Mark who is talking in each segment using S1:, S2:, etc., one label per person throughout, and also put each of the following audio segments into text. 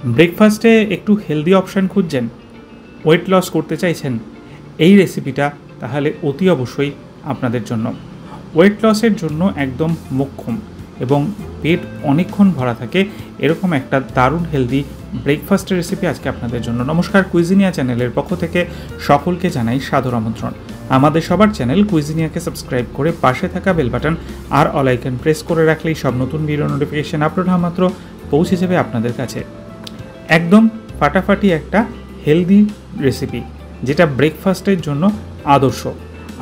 S1: ব্রেকফাস্টে একটু healthy option খুঁজছেন, ওয়েট লস করতে চাইছেন, এই রেসিপিটা তাহলে অতি অবশ্যই আপনাদের জন্য। ওয়েট লসের জন্য একদম মোক্ষম এবং পেট অনেকক্ষণ ভরা থাকে এরকম একটা দারুণ হেলদি ব্রেকফাস্টের রেসিপি আজকে আপনাদের জন্য। নমস্কার, কুইজিনিয়া চ্যানেলের পক্ষ থেকে সকলকে জানাই সাদর আমন্ত্রণ। আমাদের সবার চ্যানেল কুইজিনিয়াকে সাবস্ক্রাইব করে পাশে থাকা বেল বাটন আর অল আইকন প্রেস করে রাখলেই সব নতুন ভিডিও নোটিফিকেশান আপলোড হওয়া মাত্র পৌঁছে যাবে আপনাদের কাছে। একদম ফাটাফাটি একটা হেলদি রেসিপি যেটা ব্রেকফাস্টের জন্য আদর্শ।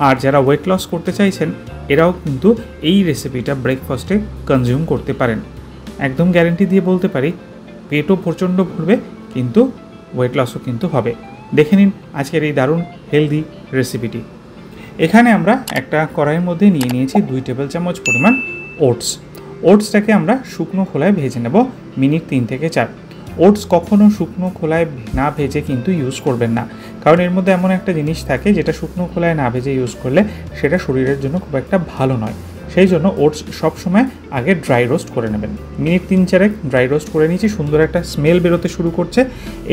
S1: আর যারা ওয়েট লস করতে চাইছেন এরাও কিন্তু এই রেসিপিটা ব্রেকফাস্টে কনজিউম করতে পারেন। একদম গ্যারেন্টি দিয়ে বলতে পারি পেটও প্রচণ্ড ভরবে, কিন্তু ওয়েট লসও কিন্তু হবে। দেখে নিন আজকের এই দারুণ হেলদি রেসিপিটি। এখানে আমরা একটা কড়াইয়ের মধ্যে নিয়ে নিয়েছি 2 টেবিল চামচ পরিমাণ ওটসটাকে আমরা শুকনো খোলায় ভেজে নেব মিনিট 3 থেকে 4। ওটস কখনও শুকনো খোলায় না ভেজে কিন্তু ইউজ করবেন না, কারণ এর মধ্যে এমন একটা জিনিস থাকে যেটা শুকনো খোলায় না ভেজে ইউজ করলে সেটা শরীরের জন্য খুব একটা ভালো নয়। সেই জন্য ওটস সবসময় আগে ড্রাই রোস্ট করে নেবেন। মিনিট 3-4 ড্রাই রোস্ট করে নিয়েছি, সুন্দর একটা স্মেল বেরোতে শুরু করছে।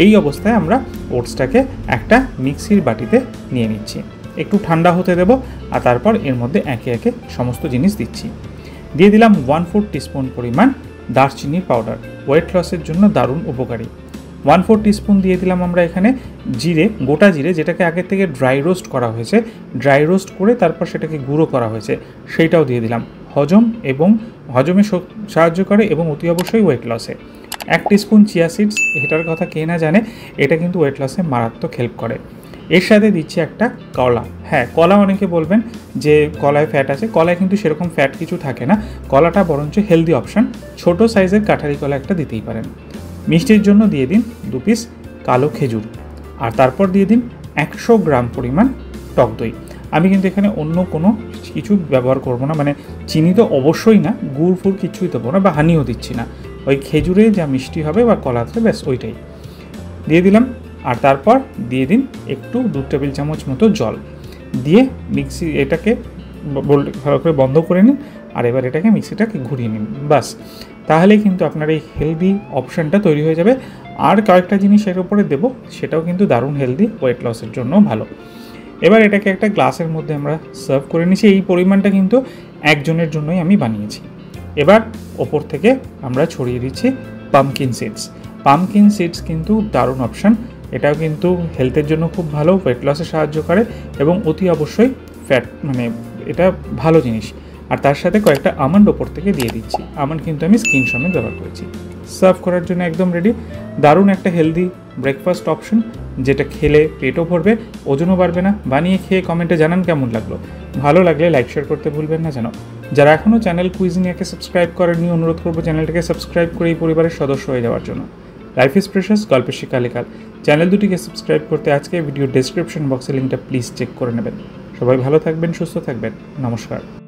S1: এই অবস্থায় আমরা ওটসটাকে একটা মিক্সির বাটিতে নিয়ে নিচ্ছি, একটু ঠান্ডা হতে দেব, আর তারপর এর মধ্যে একে একে সমস্ত জিনিস দিচ্ছি। দিয়ে দিলাম 1/4 টিস্পুন পরিমাণ দারচিনির পাউডার, ওয়েট লসের জন্য দারুণ উপকারী। 1/4 টিস্পুন দিয়ে দিলাম আমরা এখানে জিরে, গোটা জিরে, যেটাকে আগে থেকে ড্রাই রোস্ট করা হয়েছে, ড্রাই রোস্ট করে তারপর সেটাকে গুঁড়ো করা হয়েছে, সেইটাও দিয়ে দিলাম। হজমে সাহায্য করে এবং অতি অবশ্যই ওয়েট লসে। 1 টিস্পুন চিয়া সিডস, এটার কথা কে না জানে, এটা কিন্তু ওয়েট লসে মারাত্মক হেল্প করে। এর সাথে দিচ্ছি একটা কলা। হ্যাঁ, কলা অনেকে বলবেন যে কলায় ফ্যাট আছে, কলায় কিন্তু সেরকম ফ্যাট কিছু থাকে না, কলাটা বরঞ্চ হেলদি অপশান। ছোট সাইজের কাঠারি কলা একটা দিতেই পারেন। মিষ্টির জন্য দিয়ে দিন 2 পিস কালো খেজুর, আর তারপর দিয়ে দিন 100 গ্রাম পরিমাণ টক দই। আমি কিন্তু এখানে অন্য কোনো কিছু ব্যবহার করব না, মানে চিনি তো অবশ্যই না, গুড় ফুড় কিছুই দেবো না, বা হানিও দিচ্ছি না। ওই খেজুরে যা মিষ্টি হবে বা কলাতে, ব্যাস ওইটাই দিয়ে দিলাম। আর তারপর দিয়ে দিন একটু 2 টেবিল চামচ মতো জল দিয়ে এটাকে ভালো করে বন্ধ করে নিন। আর এবার এটাকে মিক্সিটাকে ঘুরিয়ে নিন, বাস। তাহলেই কিন্তু আপনার এই হেলদি অপশানটা তৈরি হয়ে যাবে। আর কয়েকটা জিনিস এর উপরে দেবো, সেটাও কিন্তু দারুণ হেলদি, ওয়েট লসের জন্য ভালো। এবার এটাকে একটা গ্লাসের মধ্যে আমরা সার্ভ করে নিচ্ছি। এই পরিমাণটা কিন্তু একজনের জন্যই আমি বানিয়েছি। এবার ওপর থেকে আমরা ছড়িয়ে দিচ্ছি পামকিন সিডস কিন্তু দারুণ অপশান। এটাও কিন্তু হেলথের জন্য খুব ভালো, ওয়েট লসে সাহায্য করে এবং অতি অবশ্যই এটা ভালো জিনিস। আর তার সাথে কয়েকটা আমন্ড ওপর থেকে দিয়ে দিচ্ছি। আমন্ড কিন্তু আমি স্কিন সমেত ব্যবহার করেছি। সার্ভ করার জন্য একদম রেডি। দারুণ একটা হেলদি ব্রেকফাস্ট অপশন, যেটা খেলে পেটও ভরবে, ওজনও বাড়বে না। বানিয়ে খেয়ে কমেন্টে জানান কেমন লাগলো। ভালো লাগলে লাইক শেয়ার করতে ভুলবেন না যেন। যারা এখনও চ্যানেল কুইজিনিয়াকে সাবস্ক্রাইব করেননি, অনুরোধ করবো চ্যানেলটাকে সাবস্ক্রাইব করে এই পরিবারের সদস্য হয়ে যাওয়ার জন্য। লাইফ ইজ প্রেশাস, গল্পের শিকালিকাল চ্যানেল দুটিকে সাবস্ক্রাইব করতে আজকে ভিডিও ডেসক্রিপশন বক্সে লিঙ্কটা প্লিজ চেক করে নেবেন। সবাই ভালো থাকবেন, সুস্থ থাকবেন। নমস্কার।